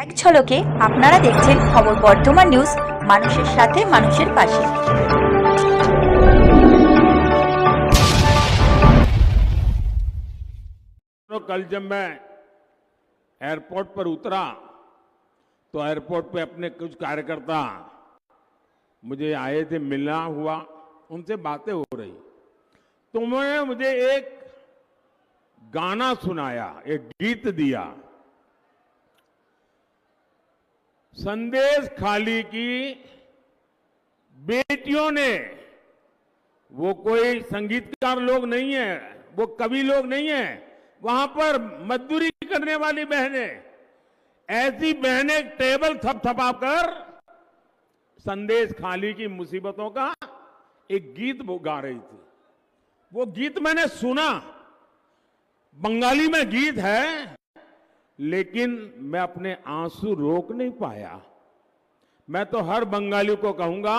এক ঝলকে আপনারা দেখছেন খবর বর্ধমান নিউজ, মানুষের সাথে মানুষের পাশে। कल जब मैं एयरपोर्ट पर उतरा तो एयरपोर्ट पे अपने कुछ कार्यकर्ता मुझे आए थे, मिलना हुआ, उनसे बातें हो रही तो उन्होंने मुझे एक गाना सुनाया, एक गीत दिया। संदेश खाली की बेटियों ने, वो कोई संगीतकार लोग नहीं है, वो कवि लोग नहीं है, वहां पर मजदूरी करने वाली बहनें, ऐसी बहनें टेबल थपथपाकर संदेश खाली की मुसीबतों का एक गीत वो गा रही थी। वो गीत मैंने सुना, बंगाली में गीत है, लेकिन मैं अपने आंसू रोक नहीं पाया। मैं तो हर बंगाली को कहूंगा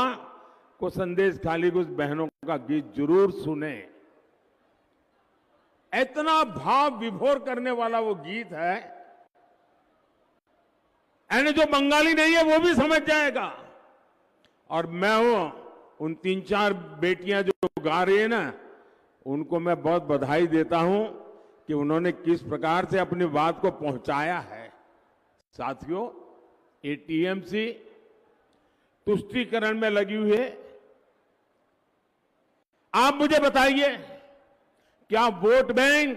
को संदेश खाली की उस बहनों का गीत जरूर सुने। इतना भाव विभोर करने वाला वो गीत है, यानी जो बंगाली नहीं है वो भी समझ जाएगा। और मैं हूं उन 3-4 बेटियां जो गा रही है ना, उनको मैं बहुत बधाई देता हूं कि उन्होंने किस प्रकार से अपनी बात को पहुंचाया है। साथियों, ये टीएमसी तुष्टीकरण में लगी हुई है। आप मुझे बताइए, क्या वोट बैंक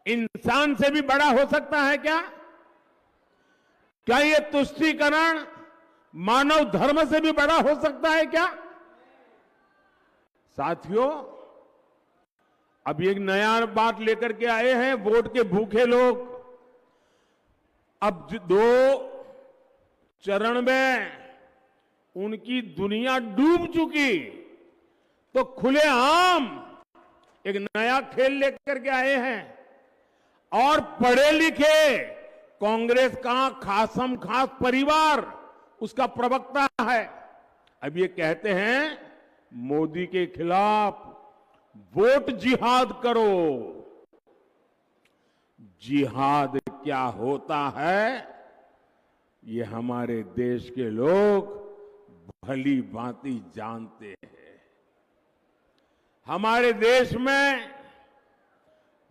इंसान से भी बड़ा हो सकता है क्या? क्या ये तुष्टीकरण मानव धर्म से भी बड़ा हो सकता है क्या? साथियों, अब एक नया बात लेकर के आए हैं वोट के भूखे लोग। अब 2 चरण में उनकी दुनिया डूब चुकी, तो खुलेआम एक नया खेल लेकर के आए हैं। और पढ़े लिखे कांग्रेस का खासम खास परिवार उसका प्रवक्ता है। अब ये कहते हैं मोदी के खिलाफ वोट जिहाद करो। जिहाद क्या होता है ये हमारे देश के लोग भली भांति जानते हैं। हमारे देश में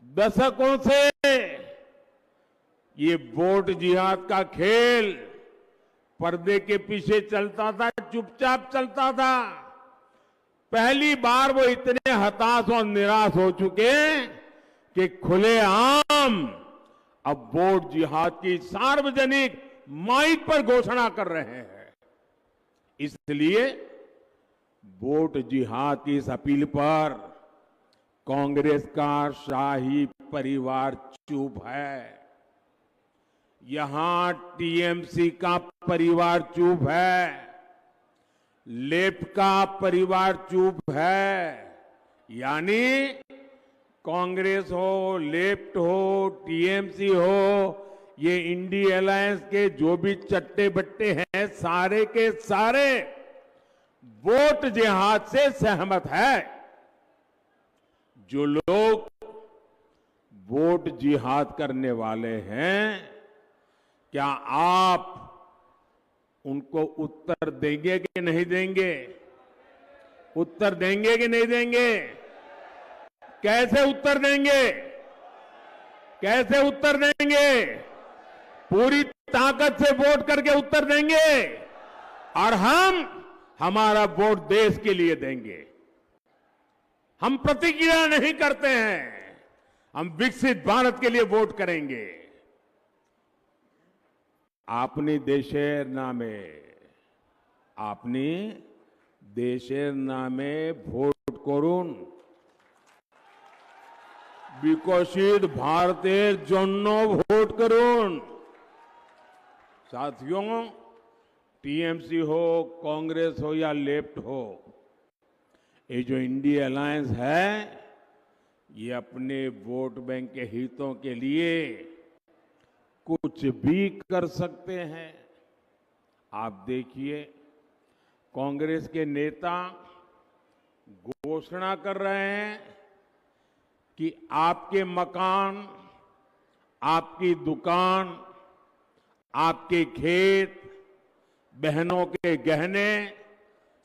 दशकों से ये वोट जिहाद का खेल पर्दे के पीछे चलता था, चुपचाप चलता था। पहली बार वो इतने हताश और निराश हो चुके कि खुलेआम अब वोट जिहाद की सार्वजनिक माइक पर घोषणा कर रहे हैं। इसलिए वोट जिहाद की इस अपील पर कांग्रेस का शाही परिवार चुप है। यहां टीएमसी का परिवार चुप है, लेफ्ट का परिवार चुप है। यानी कांग्रेस हो, लेफ्ट हो, टीएमसी हो, ये इंडिया अलायंस के जो भी चट्टे बट्टे हैं, सारे के सारे वोट जिहाद से सहमत है। जो लोग वोट जिहाद करने वाले हैं, क्या आप उनको उत्तर देंगे कि नहीं देंगे? उत्तर देंगे कि नहीं देंगे? कैसे उत्तर देंगे? कैसे उत्तर देंगे? पूरी ताकत से वोट करके उत्तर देंगे, और हमारा वोट देश के लिए देंगे। हम प्रतिक्रिया नहीं करते हैं, हम विकसित भारत के लिए वोट करेंगे। आपनी देशेर नामे ভোট করুন, বিকশিত ভারতের জন্য ভোট করুন। साथियों, टीएमसी हो, कांग्रेस हो या लेफ्ट हो, ये जो इंडिया अलायंस है, ये अपने वोट बैंक के हितों के लिए कुछ भी कर सकते हैं। आप देखिए, कांग्रेस के नेता घोषणा कर रहे हैं कि आपके मकान, आपकी दुकान, आपके खेत, बहनों के गहने,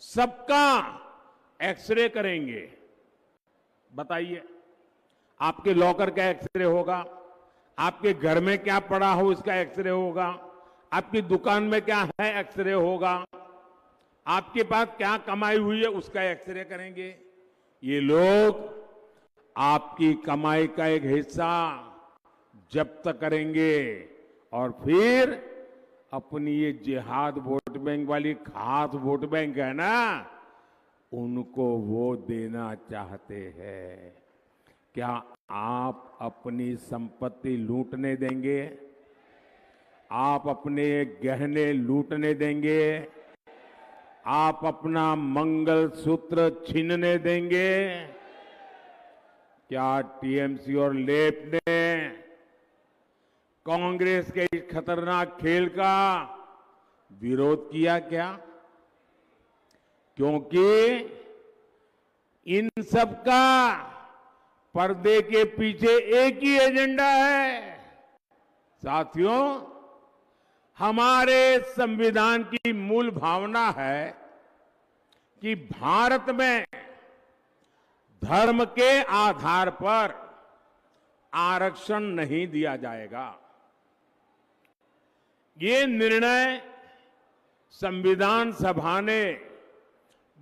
सबका एक्सरे करेंगे। बताइए, आपके लॉकर का एक्सरे होगा, आपके घर में क्या पड़ा हो उसका एक्सरे होगा, आपकी दुकान में क्या है एक्सरे होगा, आपके पास क्या कमाई हुई है उसका एक्सरे करेंगे। ये लोग आपकी कमाई का एक हिस्सा जब्त करेंगे और फिर अपनी ये जिहाद वोट बैंक वाली खास वोट बैंक है ना, उनको वो देना चाहते हैं। क्या आप अपनी संपत्ति लूटने देंगे? आप अपने गहने लूटने देंगे? आप अपना मंगलसूत्र छीनने देंगे? क्या टीएमसी और लेप ने कांग्रेस के इस खतरनाक खेल का विरोध किया क्या? क्योंकि इन सब का पर्दे के पीछे एक ही एजेंडा है। साथियों, हमारे संविधान की मूल भावना है कि भारत में धर्म के आधार पर आरक्षण नहीं दिया जाएगा। ये निर्णय संविधान सभा ने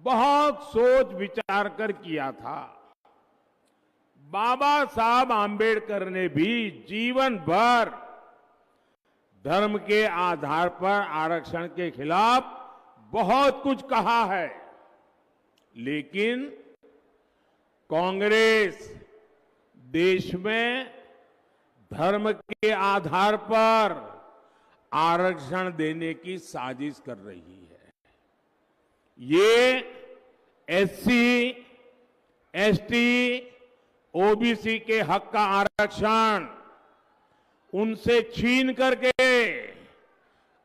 बहुत सोच विचार कर किया था। बाबा साहब आंबेडकर ने भी जीवन भर धर्म के आधार पर आरक्षण के खिलाफ बहुत कुछ कहा है, लेकिन कांग्रेस देश में धर्म के आधार पर आरक्षण देने की साजिश कर रही है। ये एससी, एसटी, ओबीसी के हक का आरक्षण उनसे छीन करके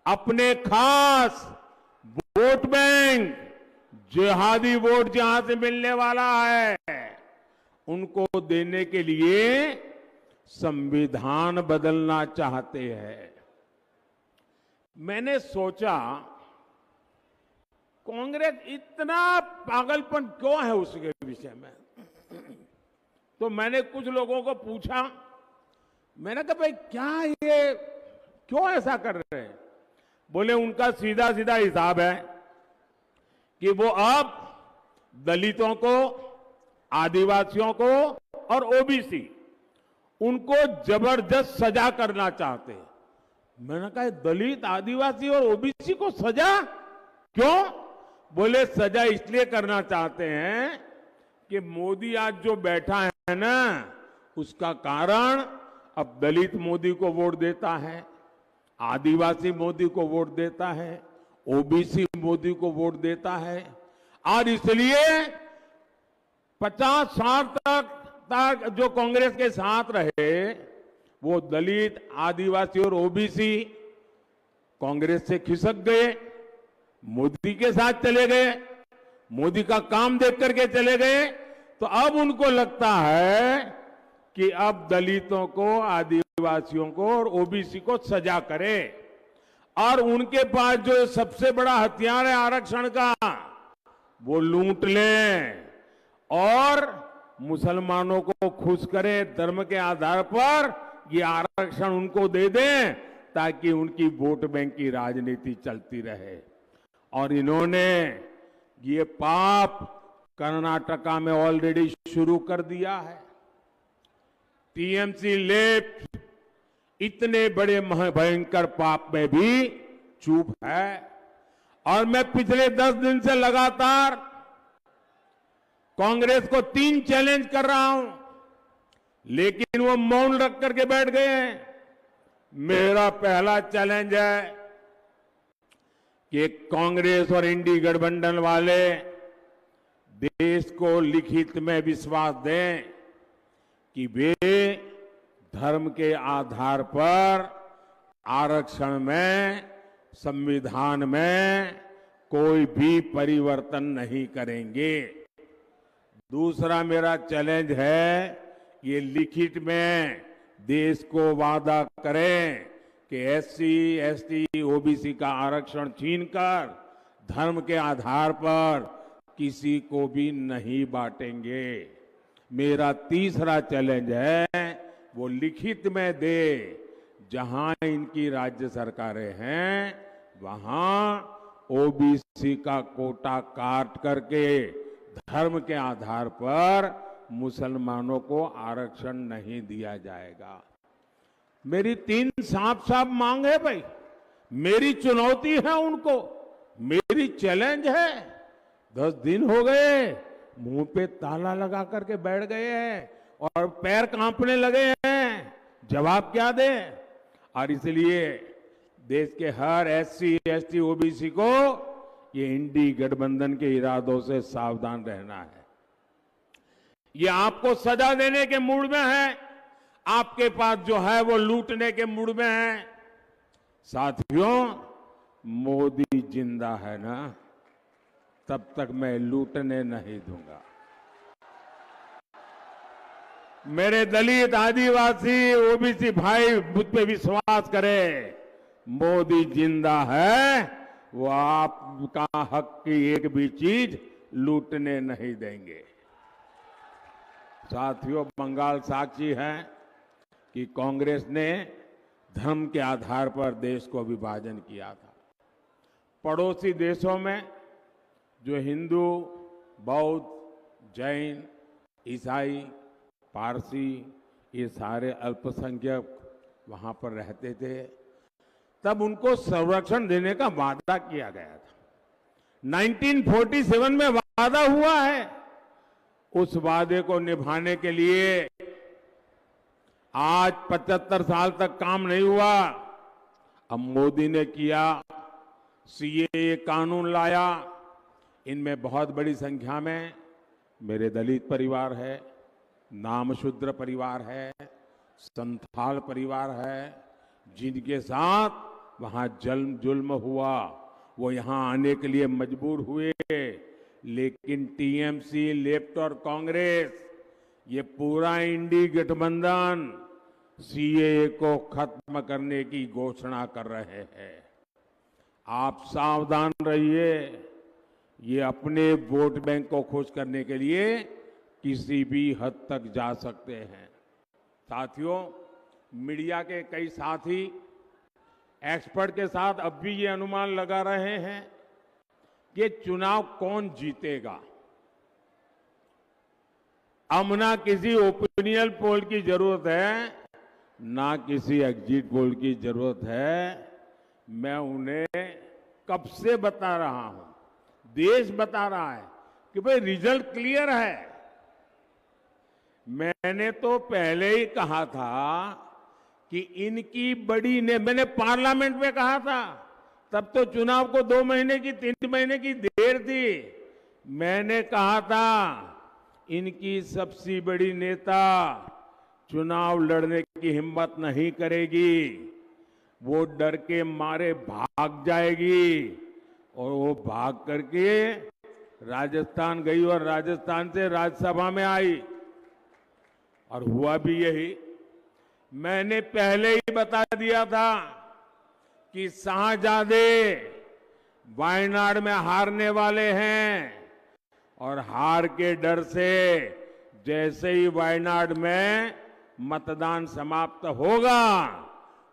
अपने खास वोट बैंक, जिहादी वोट जहां से मिलने वाला है, उनको देने के लिए संविधान बदलना चाहते हैं। मैंने सोचा, कांग्रेस इतना पागलपन क्यों है उसके विषय में? तो मैंने कुछ लोगों को पूछा, मैंने कहा भाई क्या ये क्यों ऐसा कर रहे हैं? बोले उनका सीधा सीधा हिसाब है कि वो अब दलितों को, आदिवासियों को और ओबीसी, उनको जबरदस्त सजा करना चाहते हैं। मैंने कहा दलित, आदिवासी और ओबीसी को सजा क्यों? बोले सजा इसलिए करना चाहते हैं कि मोदी आज जो बैठा है ना, उसका कारण अब दलित मोदी को वोट देता है, आदिवासी मोदी को वोट देता है, ओबीसी मोदी को वोट देता है, और इसलिए 50 साल तक जो कांग्रेस के साथ रहे, वो दलित, आदिवासी और ओबीसी कांग्रेस से खिसक गए, मोदी के साथ चले गए, मोदी का काम देख करके चले गए। तो अब उनको लगता है कि अब दलितों को, आदिवासियों को और ओबीसी को सजा करे, और उनके पास जो सबसे बड़ा हथियार है आरक्षण का, वो लूट लें और मुसलमानों को खुश करें, धर्म के आधार पर ये आरक्षण उनको दे दें ताकि उनकी वोट बैंक की राजनीति चलती रहे। और इन्होंने ये पाप कर्नाटका में ऑलरेडी शुरू कर दिया है। टीएमसी लेप इतने बड़े भयंकर पाप में भी चुप है। और मैं पिछले 10 दिन से लगातार कांग्रेस को 3 चैलेंज कर रहा हूं, लेकिन वो मौन रख करके बैठ गए हैं। मेरा पहला चैलेंज है कि कांग्रेस और इंडी गठबंधन वाले देश को लिखित में विश्वास दें कि वे धर्म के आधार पर आरक्षण में, संविधान में कोई भी परिवर्तन नहीं करेंगे। दूसरा मेरा चैलेंज है, ये लिखित में देश को वादा करें कि एससी, एसटी, ओबीसी का आरक्षण छीनकर धर्म के आधार पर किसी को भी नहीं बांटेंगे। मेरा तीसरा चैलेंज है वो लिखित में दे, जहां इनकी राज्य सरकारें हैं वहां ओबीसी का कोटा काट करके धर्म के आधार पर मुसलमानों को आरक्षण नहीं दिया जाएगा। मेरी 3 साफ साफ मांग है भाई, मेरी चुनौती है उनको, मेरी चैलेंज है। 10 दिन हो गए, मुंह पे ताला लगा करके बैठ गए हैं और पैर कांपने लगे हैं, जवाब क्या दें? और इसलिए देश के हर एससी, एसटी, ओबीसी को ये इंडी गठबंधन के इरादों से सावधान रहना है। ये आपको सजा देने के मूड में है, आपके पास जो है वो लूटने के मूड में है। साथियों, मोदी जिंदा है ना, तब तक मैं लूटने नहीं दूंगा। मेरे दलित, आदिवासी, ओबीसी भाई मुझ पे विश्वास करें, मोदी जिंदा है, वो आपका हक की एक भी चीज लूटने नहीं देंगे। साथियों, बंगाल साक्षी है कि कांग्रेस ने धर्म के आधार पर देश को विभाजन किया था। पड़ोसी देशों में जो हिंदू, बौद्ध, जैन, ईसाई, पारसी, ये सारे अल्पसंख्यक वहां पर रहते थे, तब उनको संरक्षण देने का वादा किया गया था। 1947 में वादा हुआ है, उस वादे को निभाने के लिए आज 75 साल तक काम नहीं हुआ। अब मोदी ने किया, सीएए कानून लाया, इनमें बहुत बड़ी संख्या में मेरे दलित परिवार है, नामशूद्र परिवार है, संथाल परिवार है, जिनके साथ वहां जुल्म हुआ, वो यहां आने के लिए मजबूर हुए। लेकिन टीएमसी, लेफ्ट और कांग्रेस, ये पूरा इंडी गठबंधन सीएए को खत्म करने की घोषणा कर रहे हैं। आप सावधान रहिए, ये अपने वोट बैंक को खुश करने के लिए किसी भी हद तक जा सकते हैं। साथियों, मीडिया के कई साथी एक्सपर्ट के साथ अब भी ये अनुमान लगा रहे हैं कि चुनाव कौन जीतेगा। अब ना किसी ओपिनियन पोल की जरूरत है, ना किसी एग्जिट पोल की जरूरत है। मैं उन्हें कब से बता रहा हूं, देश बता रहा है कि भाई रिजल्ट क्लियर है। मैंने तो पहले ही कहा था कि इनकी बड़ी ने, मैंने पार्लियामेंट में कहा था, तब तो चुनाव को 2 महीने की 3 महीने की देर थी। मैंने कहा था इनकी सबसे बड़ी नेता चुनाव लड़ने की हिम्मत नहीं करेगी, वो डर के मारे भाग जाएगी, और वो भाग करके राजस्थान गई और राजस्थान से राज्यसभा में आई, और हुआ भी यही। मैंने पहले ही बता दिया था कि शाहजादे वायनाड में हारने वाले हैं, और हार के डर से जैसे ही वायनाड में मतदान समाप्त होगा,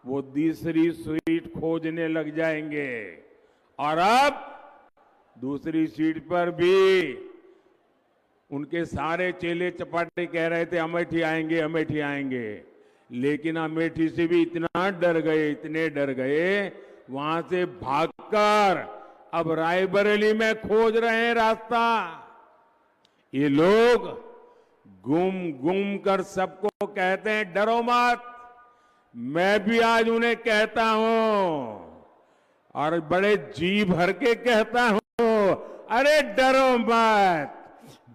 वो दूसरी सीट खोजने लग जाएंगे। और अब दूसरी सीट पर भी उनके सारे चेले चपाटे कह रहे थे अमेठी आएंगे, अमेठी आएंगे, लेकिन अमेठी से भी इतना डर गए, इतने डर गए, वहां से भागकर अब रायबरेली में खोज रहे हैं रास्ता। ये लोग गुम गुम कर सबको कहते हैं डरो मत। मैं भी आज उन्हें कहता हूं, और बड़े जी भर के कहता हूं, अरे डरो मत,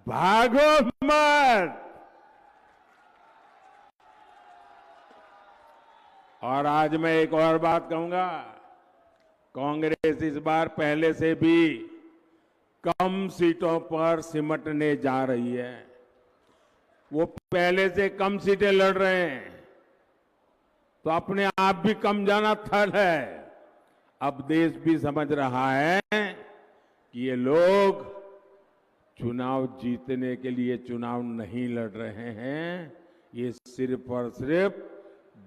भागो मत। और आज मैं एक और बात कहूंगा, कांग्रेस इस बार पहले से भी कम सीटों पर सिमटने जा रही है। वो पहले से कम सीटें लड़ रहे हैं, तो अपने आप भी कम जाना थल है। अब देश भी समझ रहा है कि ये लोग चुनाव जीतने के लिए चुनाव नहीं लड़ रहे हैं, ये सिर्फ और सिर्फ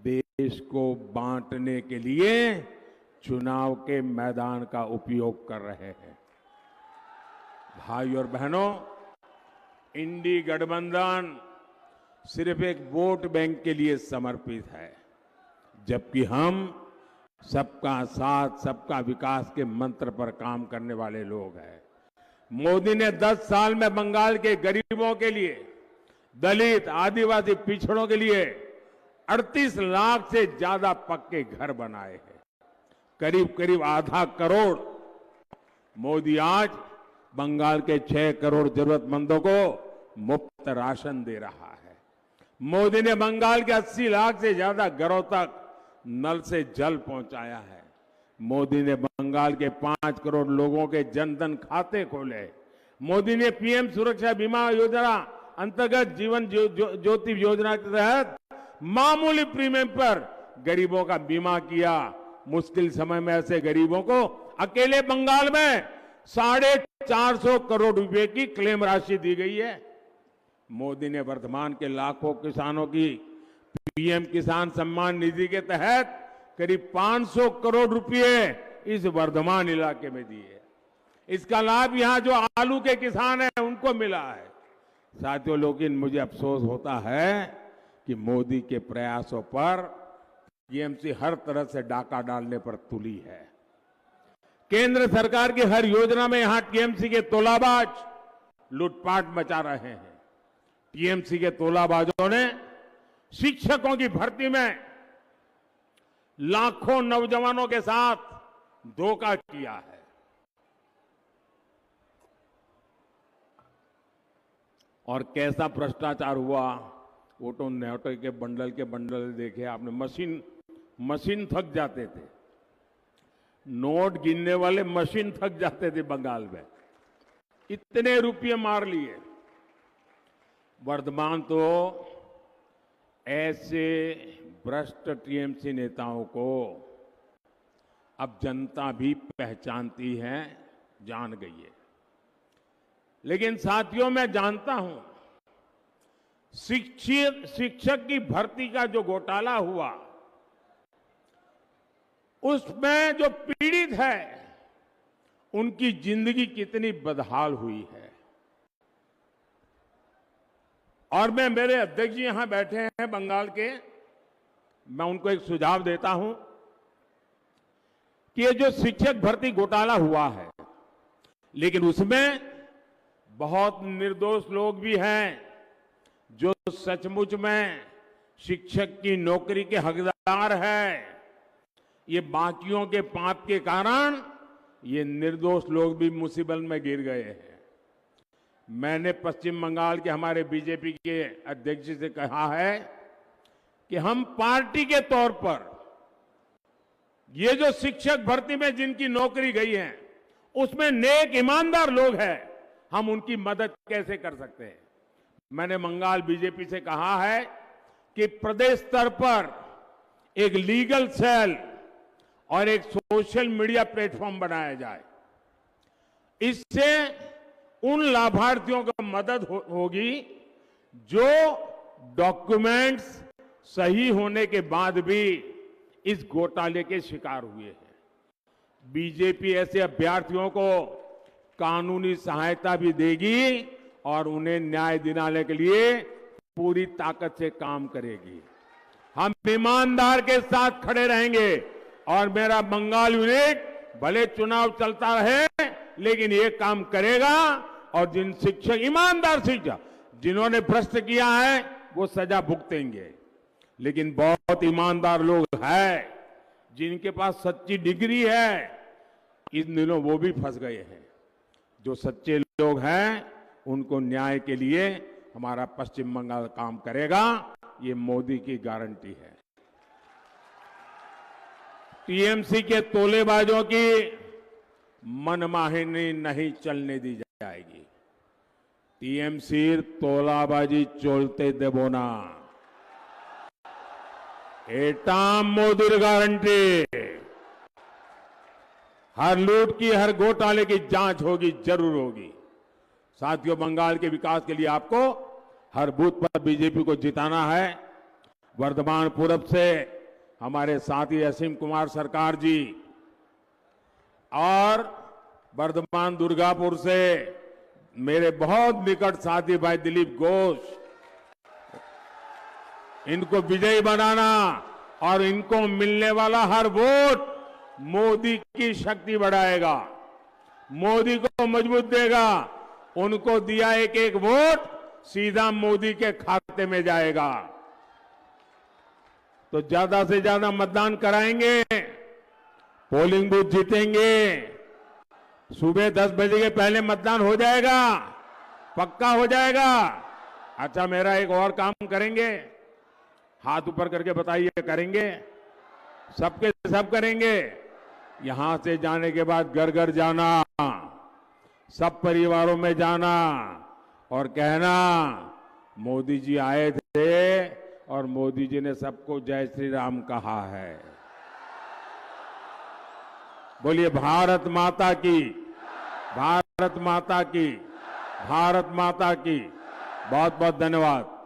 देश को बांटने के लिए चुनाव के मैदान का उपयोग कर रहे हैं। भाई और बहनों, इंडी गठबंधन सिर्फ एक वोट बैंक के लिए समर्पित है, जबकि हम सबका साथ सबका विकास के मंत्र पर काम करने वाले लोग हैं। मोदी ने 10 साल में बंगाल के गरीबों के लिए, दलित आदिवासी पिछड़ों के लिए 38 लाख से ज्यादा पक्के घर बनाए हैं। करीब करीब आधा करोड़ मोदी आज बंगाल के 6 करोड़ जरूरतमंदों को मुफ्त राशन दे रहा है। मोदी ने बंगाल के 80 लाख से ज्यादा घरों तक नल से जल पहुंचाया है। मोदी ने बंगाल के 5 करोड़ लोगों के जनधन खाते खोले। मोदी ने पीएम सुरक्षा बीमा योजना अंतर्गत जीवन ज्योति योजना के तहत मामूली प्रीमियम पर गरीबों का बीमा किया। मुश्किल समय में ऐसे गरीबों को अकेले बंगाल में 450 करोड़ रुपए की क्लेम राशि दी गई है। मोदी ने वर्तमान के लाखों किसानों की पीएम किसान सम्मान निधि के तहत करीब 500 करोड़ रुपए इस वर्धमान इलाके में दिए। इसका लाभ यहां जो आलू के किसान हैं उनको मिला है। साथियों, लेकिन मुझे अफसोस होता है कि मोदी के प्रयासों पर टीएमसी हर तरह से डाका डालने पर तुली है। केंद्र सरकार की हर योजना में यहां टीएमसी के तोलाबाज लूटपाट मचा रहे हैं। टीएमसी के तोलाबाजों ने शिक्षकों की भर्ती में लाखों नौजवानों के साथ धोखा किया है। और कैसा भ्रष्टाचार हुआ, वो तो नोटों के बंडल देखे आपने। मशीन थक जाते थे, नोट गिनने वाले मशीन थक जाते थे बंगाल में, इतने रुपये मार लिए। वर्तमान तो ऐसे भ्रष्ट टीएमसी नेताओं को अब जनता भी पहचानती है, जान गई है। लेकिन साथियों, मैं जानता हूं शिक्षक की भर्ती का जो घोटाला हुआ, उसमें जो पीड़ित है उनकी जिंदगी कितनी बदहाल हुई है। और मेरे अध्यक्ष जी यहां बैठे हैं बंगाल के, मैं उनको एक सुझाव देता हूं कि ये जो शिक्षक भर्ती घोटाला हुआ है, लेकिन उसमें बहुत निर्दोष लोग भी हैं जो सचमुच में शिक्षक की नौकरी के हकदार हैं। ये बाकियों के पाप के कारण ये निर्दोष लोग भी मुसीबत में गिर गए हैं। मैंने पश्चिम बंगाल के हमारे बीजेपी के अध्यक्ष जी से कहा है कि हम पार्टी के तौर पर ये जो शिक्षक भर्ती में जिनकी नौकरी गई है, उसमें नेक ईमानदार लोग हैं, हम उनकी मदद कैसे कर सकते हैं। मैंने बंगाल बीजेपी से कहा है कि प्रदेश स्तर पर एक लीगल सेल और एक सोशल मीडिया प्लेटफॉर्म बनाया जाए। इससे उन लाभार्थियों को मदद होगी जो डॉक्यूमेंट्स सही होने के बाद भी इस घोटाले के शिकार हुए हैं। बीजेपी ऐसे अभ्यर्थियों को कानूनी सहायता भी देगी और उन्हें न्याय दिलाने के लिए पूरी ताकत से काम करेगी। हम ईमानदार के साथ खड़े रहेंगे और मेरा बंगाल यूनिट भले चुनाव चलता रहे लेकिन ये काम करेगा। और जिन शिक्षक, ईमानदार शिक्षक जिन्होंने भ्रष्ट किया है वो सजा भुगतेंगे, लेकिन बहुत ईमानदार लोग हैं जिनके पास सच्ची डिग्री है, इन दिनों वो भी फंस गए हैं। जो सच्चे लोग हैं उनको न्याय के लिए हमारा पश्चिम बंगाल काम करेगा, ये मोदी की गारंटी है। टीएमसी के तोलेबाजों की मनमानी नहीं चलने दी जाएगी। टीएमसी तोलाबाजी चलते देबो ना। एटाम मोदी गारंटी। हर लूट की, हर घोटाले की जांच होगी, जरूर होगी। साथियों, बंगाल के विकास के लिए आपको हर बूथ पर बीजेपी को जिताना है। वर्धमान पूरब से हमारे साथी असीम कुमार सरकार जी और वर्धमान दुर्गापुर से मेरे बहुत निकट साथी भाई दिलीप घोष, इनको विजयी बनाना और इनको मिलने वाला हर वोट मोदी की शक्ति बढ़ाएगा, मोदी को मजबूत देगा। उनको दिया एक एक वोट सीधा मोदी के खाते में जाएगा। तो ज्यादा से ज्यादा मतदान कराएंगे, पोलिंग बूथ जीतेंगे। सुबह 10 बजे के पहले मतदान हो जाएगा, पक्का हो जाएगा। अच्छा, मेरा एक और काम करेंगे, हाथ ऊपर करके बताइए, करेंगे? सबके सब करेंगे। यहां से जाने के बाद घर घर जाना, सब परिवारों में जाना और कहना मोदी जी आए थे और मोदी जी ने सबको जय श्री राम कहा है। बोलिए भारत माता की, भारत माता की, भारत माता की। बहुत बहुत धन्यवाद।